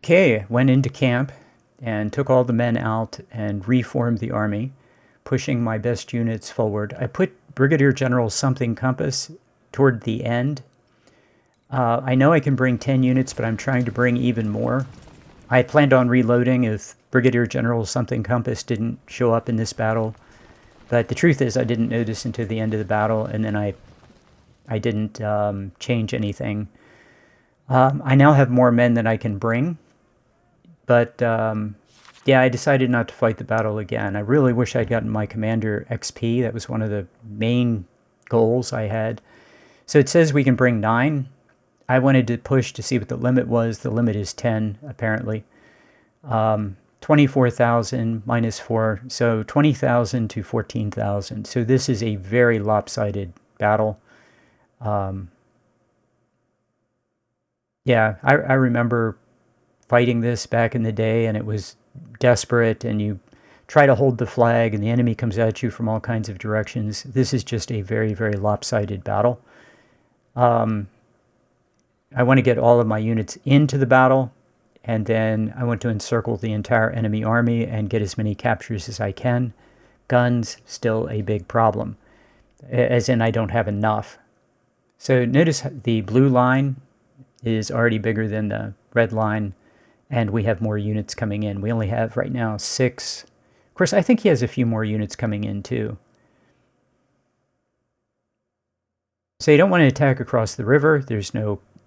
Okay, went into camp and took all the men out and reformed the army, pushing my best units forward. I put Brigadier General something Compass toward the end. I know I can bring 10 units, but I'm trying to bring even more. I planned on reloading if Brigadier General something Compass didn't show up in this battle. But the truth is I didn't notice until the end of the battle, and then I didn't change anything. I now have more men than I can bring. But yeah, I decided not to fight the battle again. I really wish I'd gotten my commander XP. That was one of the main goals I had. So it says we can bring 9. I wanted to push to see what the limit was. The limit is 10, apparently. 24,000 minus 4, so 20,000 to 14,000. So this is a very lopsided battle. Yeah, I remember fighting this back in the day, and it was desperate, and you try to hold the flag, and the enemy comes at you from all kinds of directions. This is just a very, very lopsided battle. I want to get all of my units into the battle, and then I want to encircle the entire enemy army and get as many captures as I can. Guns, still a big problem, as in I don't have enough. So notice the blue line is already bigger than the red line, and we have more units coming in. We only have right now 6. Of course, I think he has a few more units coming in too. So you don't want to attack across the river.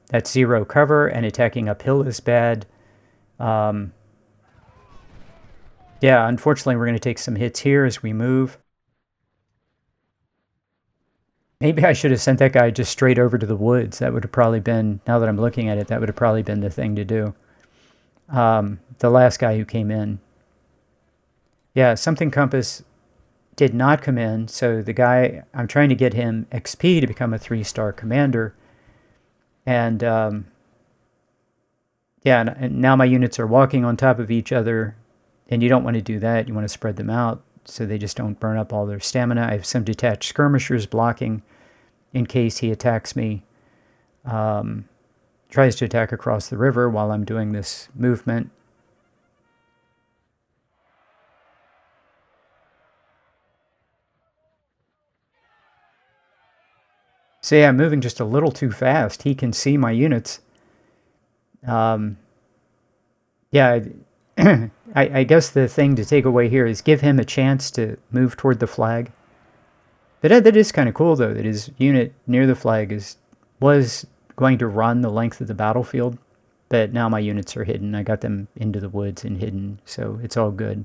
That's 0 cover, and attacking uphill is bad. Yeah, unfortunately, we're going to take some hits here as we move. Maybe I should have sent that guy just straight over to the woods. That would have probably been, now that I'm looking at it, that would have probably been the thing to do. The last guy who came in. Yeah, something Compass did not come in, so the guy, I'm trying to get him XP to become a 3-star commander. And yeah, and now my units are walking on top of each other, and you don't want to do that. You want to spread them out so they just don't burn up all their stamina. I have some detached skirmishers blocking in case he attacks me. Tries to attack across the river while I'm doing this movement. So yeah, I'm moving just a little too fast. He can see my units. Yeah, I guess the thing to take away here is give him a chance to move toward the flag. But that is kind of cool, though, that his unit near the flag was going to run the length of the battlefield. But now my units are hidden. I got them into the woods and hidden, so it's all good.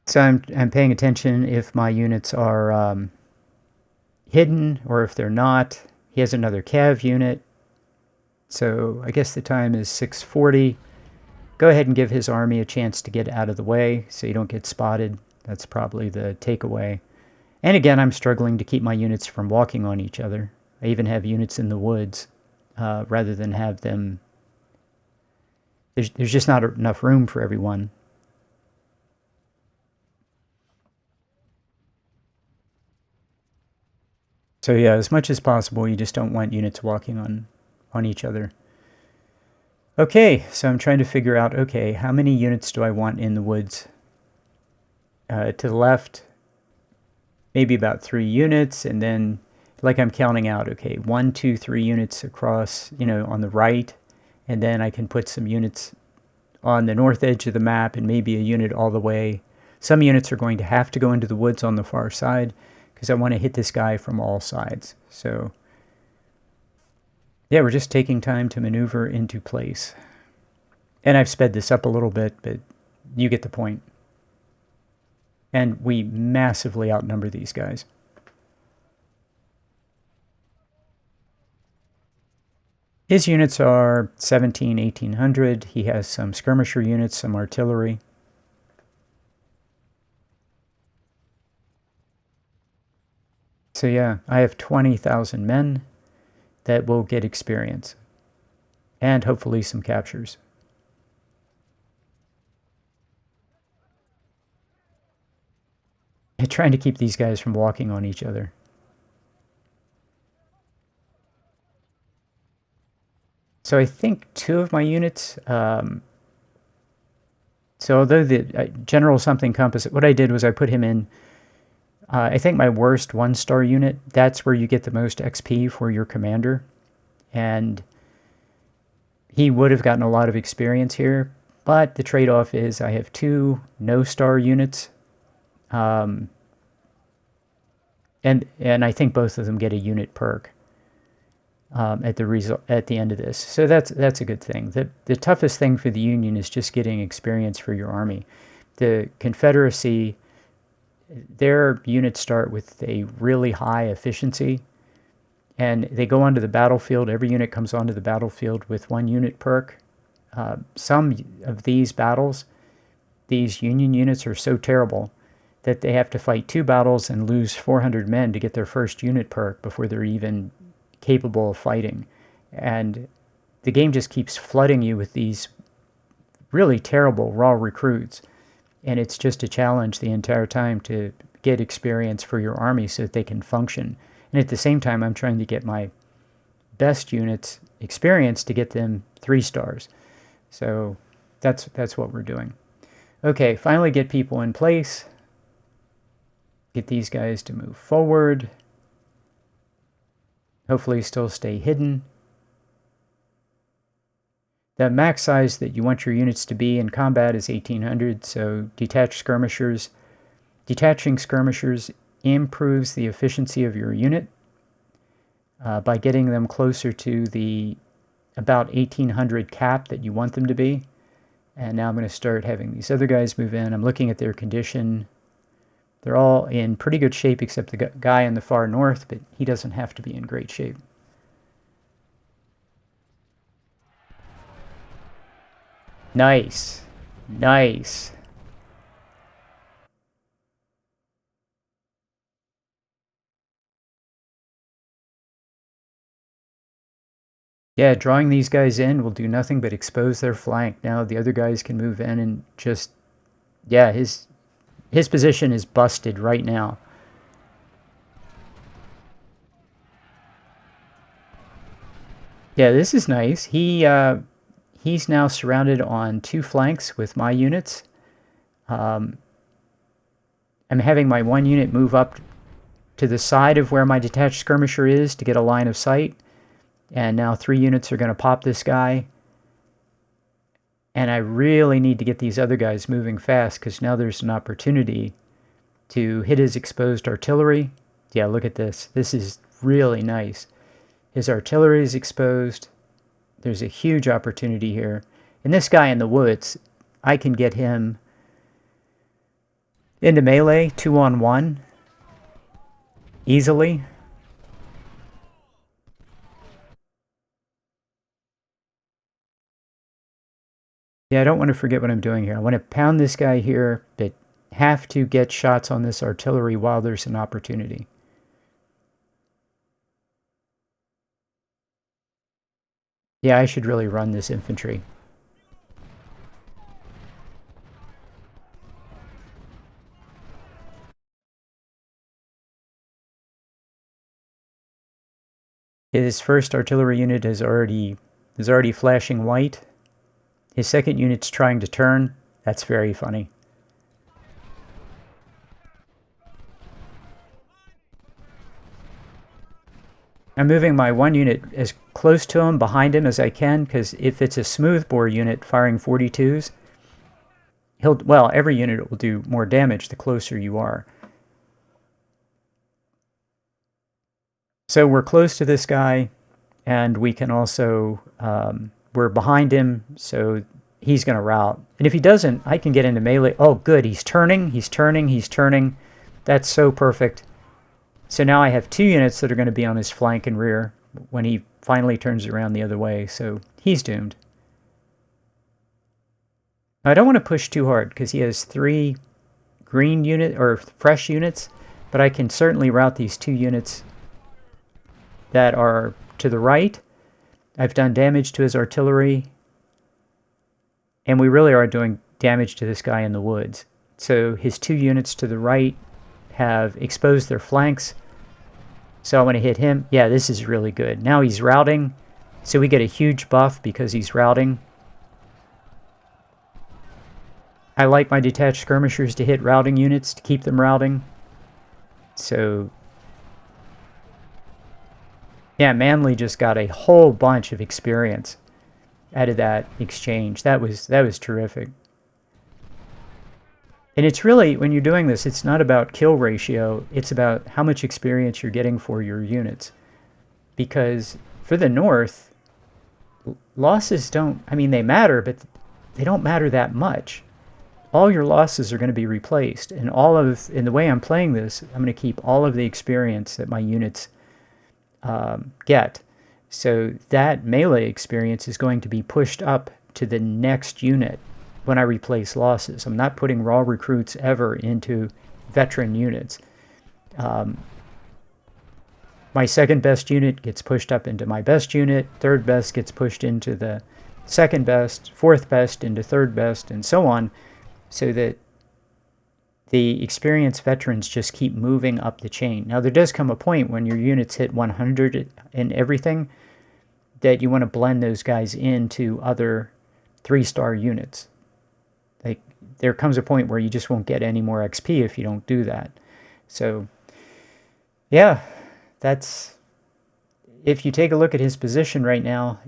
So I'm paying attention if my units are hidden or if they're not. He has another cav unit. So I guess the time is 6:40. Go ahead and give his army a chance to get out of the way so you don't get spotted. That's probably the takeaway. And again, I'm struggling to keep my units from walking on each other. I even have units in the woods rather than have them... There's just not enough room for everyone. So yeah, as much as possible, you just don't want units walking on each other. Okay, so I'm trying to figure out, okay, how many units do I want in the woods? To the left, maybe about 3 units, and then, like I'm counting out, okay, 1, 2, 3 units across, on the right, and then I can put some units on the north edge of the map, and maybe a unit all the way. Some units are going to have to go into the woods on the far side, because I want to hit this guy from all sides. So yeah, we're just taking time to maneuver into place. And I've sped this up a little bit, but you get the point. And we massively outnumber these guys. His units are 17, 1800. He has some skirmisher units, some artillery. So yeah, I have 20,000 men that will get experience. And hopefully some captures. I'm trying to keep these guys from walking on each other. So I think 2 of my units, so although the General something compass, what I did was I put him in, I think my worst 1-star unit. That's where you get the most XP for your commander. And he would have gotten a lot of experience here. But the trade-off is I have 2 no-star units. And I think both of them get a unit perk at the end of this. So that's a good thing. The toughest thing for the Union is just getting experience for your army. The Confederacy, their units start with a really high efficiency, and they go onto the battlefield. Every unit comes onto the battlefield with 1 unit perk. Some of these battles, these Union units are so terrible that they have to fight 2 battles and lose 400 men to get their first unit perk before they're even capable of fighting. And the game just keeps flooding you with these really terrible raw recruits. And it's just a challenge the entire time to get experience for your army so that they can function. And at the same time, I'm trying to get my best units experience to get them 3 stars. So that's what we're doing. Okay, finally get people in place. Get these guys to move forward. Hopefully still stay hidden. The max size that you want your units to be in combat is 1800, so detaching skirmishers improves the efficiency of your unit by getting them closer to the about 1800 cap that you want them to be. And now I'm going to start having these other guys move in. I'm looking at their condition. They're all in pretty good shape except the guy in the far north, but he doesn't have to be in great shape. Nice. Nice. Yeah, drawing these guys in will do nothing but expose their flank. Now the other guys can move in and just... Yeah, his position is busted right now. Yeah, this is nice. He's now surrounded on 2 flanks with my units. I'm having my 1 unit move up to the side of where my detached skirmisher is to get a line of sight. And now 3 units are going to pop this guy. And I really need to get these other guys moving fast because now there's an opportunity to hit his exposed artillery. Yeah, look at this. This is really nice. His artillery is exposed. There's a huge opportunity here. And this guy in the woods, I can get him into melee 2-on-1 easily. Yeah, I don't want to forget what I'm doing here. I want to pound this guy here, but have to get shots on this artillery while there's an opportunity. Yeah, I should really run this infantry. His first artillery unit is already flashing white. His second unit's trying to turn. That's very funny. I'm moving my 1 unit as close to him, behind him as I can, because if it's a smoothbore unit firing 42s, every unit will do more damage the closer you are. So we're close to this guy, and we can also, we're behind him, so he's going to rout. And if he doesn't, I can get into melee. Oh, good, he's turning. That's so perfect. So now I have 2 units that are going to be on his flank and rear when he finally turns around the other way, so he's doomed. I don't want to push too hard because he has 3 green unit or fresh units, but I can certainly rout these 2 units that are to the right. I've done damage to his artillery, and we really are doing damage to this guy in the woods. So his 2 units to the right have exposed their flanks. So I want to hit him. Yeah, this is really good. Now he's routing. So we get a huge buff because he's routing. I like my detached skirmishers to hit routing units to keep them routing. So yeah, Manly just got a whole bunch of experience out of that exchange. That was terrific. And it's really, when you're doing this, it's not about kill ratio, it's about how much experience you're getting for your units. Because for the North, losses don't, I mean, they matter, but they don't matter that much. All your losses are going to be replaced. And in the way I'm playing this, I'm going to keep all of the experience that my units get. So that melee experience is going to be pushed up to the next unit when I replace losses. I'm not putting raw recruits ever into veteran units. My second best unit gets pushed up into my best unit, third best gets pushed into the second best, fourth best into third best, and so on, so that the experienced veterans just keep moving up the chain. Now, there does come a point when your units hit 100 and everything that you want to blend those guys into other 3-star units. Like, there comes a point where you just won't get any more XP if you don't do that. So, yeah, that's... If you take a look at his position right now,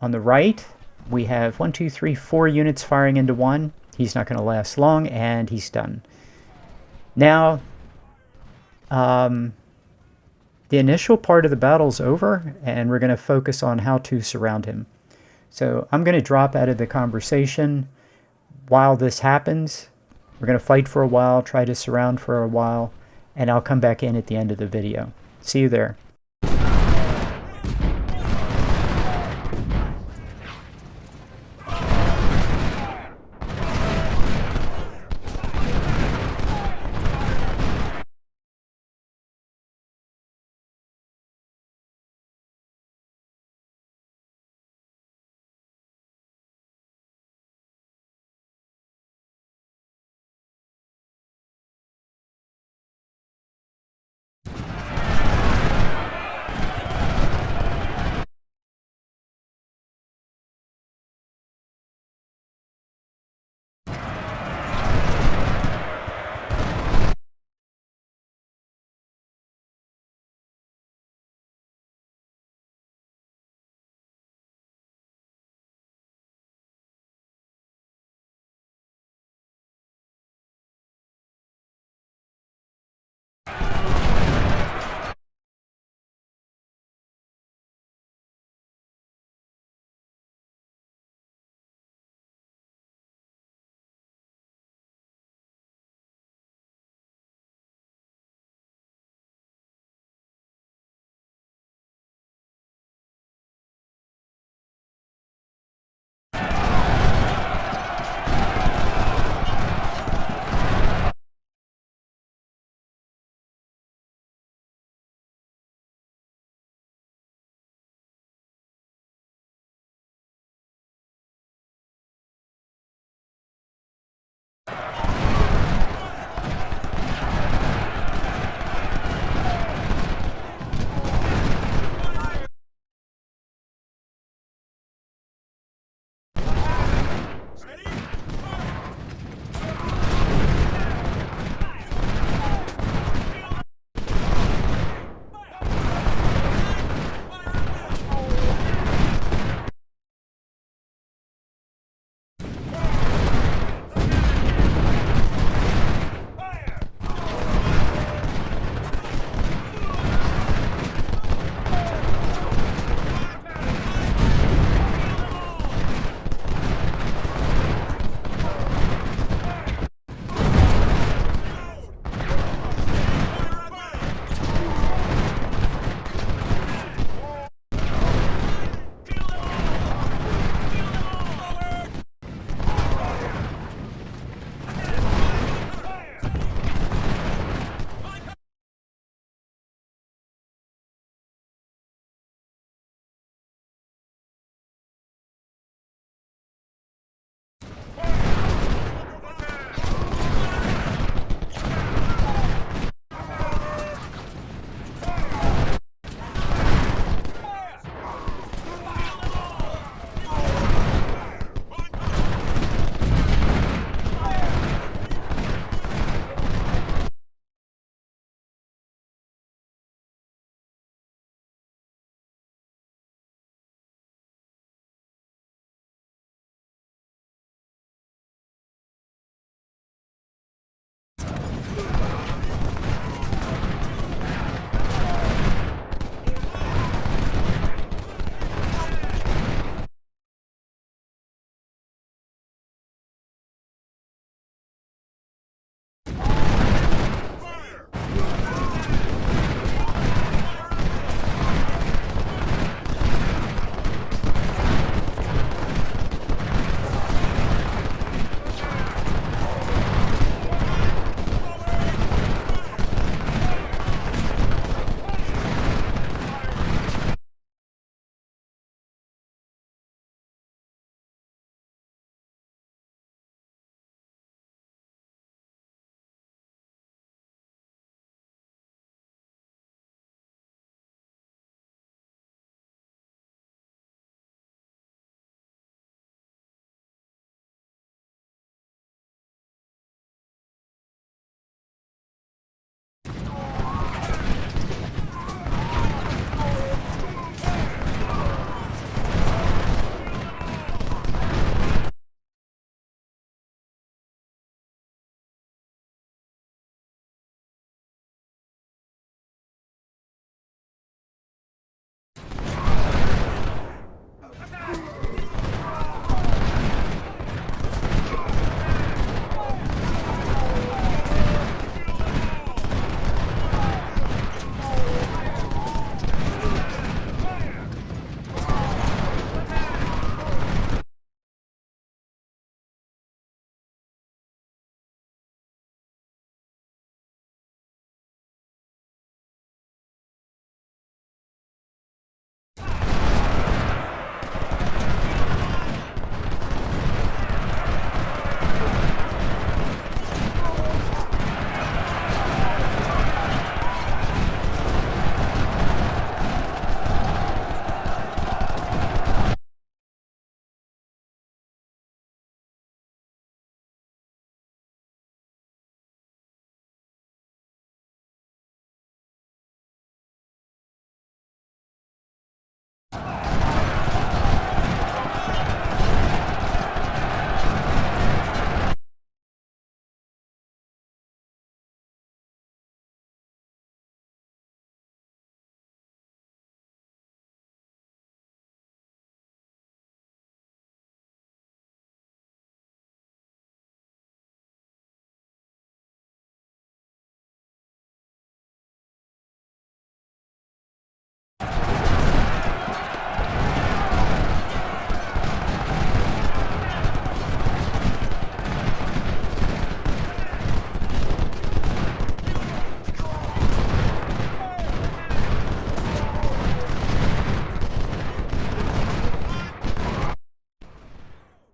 on the right, we have 1, 2, 3, 4 units firing into one. He's not going to last long, and he's done. Now, the initial part of the battle's over, and we're going to focus on how to surround him. So I'm going to drop out of the conversation while this happens. We're going to fight for a while, try to surround for a while, and I'll come back in at the end of the video. See you there.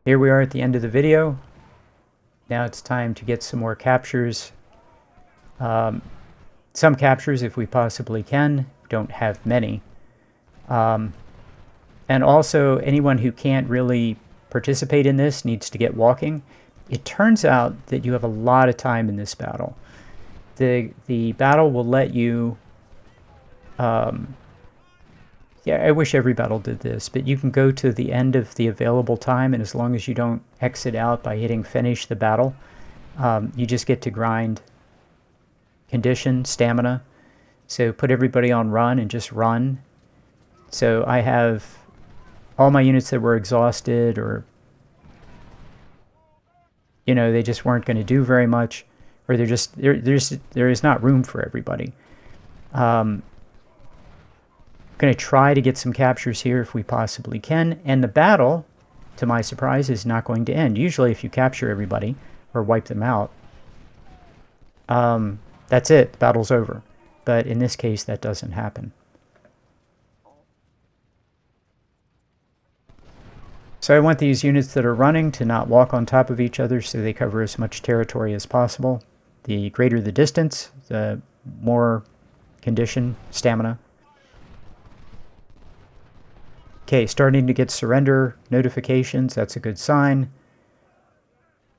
Here we are at the end of the video. Now it's time to get some more captures. Some captures if we possibly can. Don't have many. And also, anyone who can't really participate in this needs to get walking. It turns out that you have a lot of time in this battle. The battle will let you... yeah, I wish every battle did this, but you can go to the end of the available time, and as long as you don't exit out by hitting finish the battle, you just get to grind condition, stamina. So put everybody on run and just run. So I have all my units that were exhausted, or you know, they just weren't going to do very much, or there is not room for everybody. Going to try to get some captures here if we possibly can, and the battle, to my surprise, is not going to end. Usually if you capture everybody or wipe them out, that's it, the battle's over. But in this case, that doesn't happen. So I want these units that are running to not walk on top of each other, so they cover as much territory as possible. The greater the distance, the more condition, stamina. Okay, starting to get surrender notifications. That's a good sign.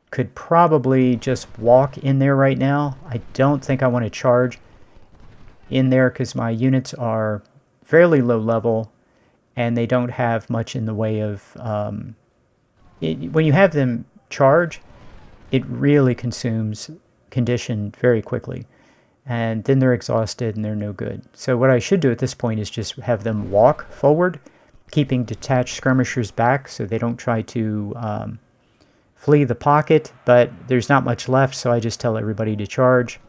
Could probably just walk in there right now. I don't think I want to charge in there because my units are fairly low level and they don't have much in the way of... when you have them charge, it really consumes condition very quickly. And then they're exhausted and they're no good. So what I should do at this point is just have them walk forward, keeping detached skirmishers back so they don't try to flee the pocket, but there's not much left, so I just tell everybody to charge.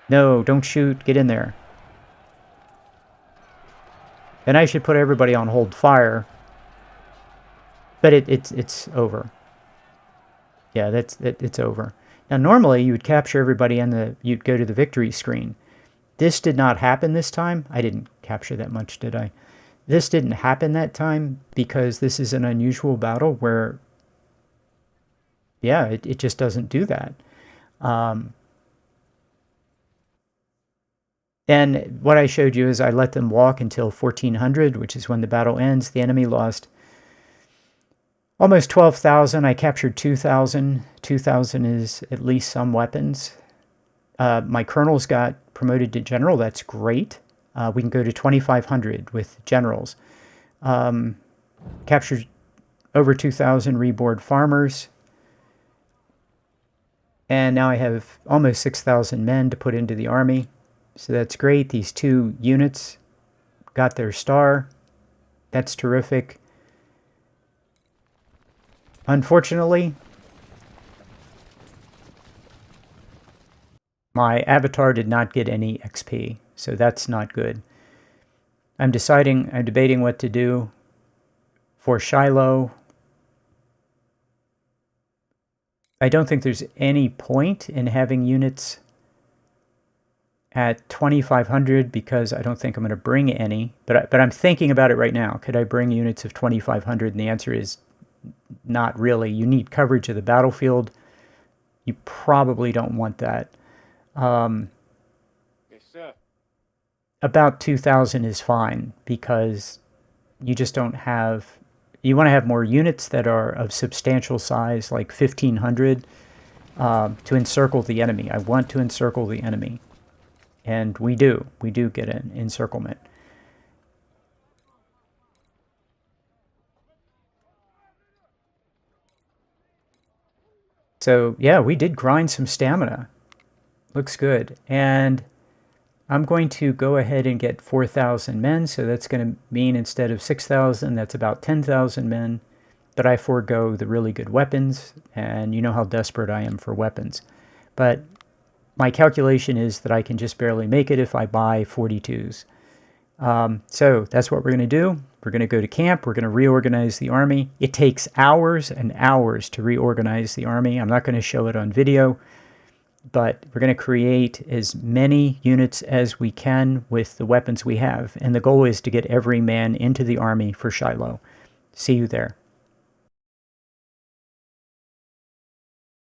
No, don't shoot, get in there. And I should put everybody on hold fire, but it's over. Yeah, it's over. Now normally you would capture everybody and you'd go to the victory screen. This did not happen this time. I didn't capture that much, did I? This didn't happen that time because this is an unusual battle where, yeah, it just doesn't do that. And what I showed you is I let them walk until 1400, which is when the battle ends. The enemy lost almost 12,000. I captured 2,000. 2,000 is at least some weapons. My colonels got promoted to general. That's great. We can go to 2,500 with generals. Captured over 2,000 reboard farmers. And now I have almost 6,000 men to put into the army. So that's great. These two units got their star. That's terrific. Unfortunately, my avatar did not get any XP, so that's not good. I'm debating what to do for Shiloh. I don't think there's any point in having units at 2,500 because I don't think I'm going to bring any. But I'm thinking about it right now. Could I bring units of 2,500? And the answer is not really. You need coverage of the battlefield. You probably don't want that. Yes, sir. About 2,000 is fine because you just don't have... You want to have more units that are of substantial size, like 1,500, to encircle the enemy. I want to encircle the enemy. And we do. We do get an encirclement. So, yeah, we did grind some stamina. Looks good. And I'm going to go ahead and get 4,000 men. So that's going to mean instead of 6,000, that's about 10,000 men. But I forego the really good weapons. And you know how desperate I am for weapons. But my calculation is that I can just barely make it if I buy 42s. So that's what we're going to do. We're going to go to camp. We're going to reorganize the army. It takes hours and hours to reorganize the army. I'm not going to show it on video, but we're going to create as many units as we can with the weapons we have. And the goal is to get every man into the army for Shiloh. See you there.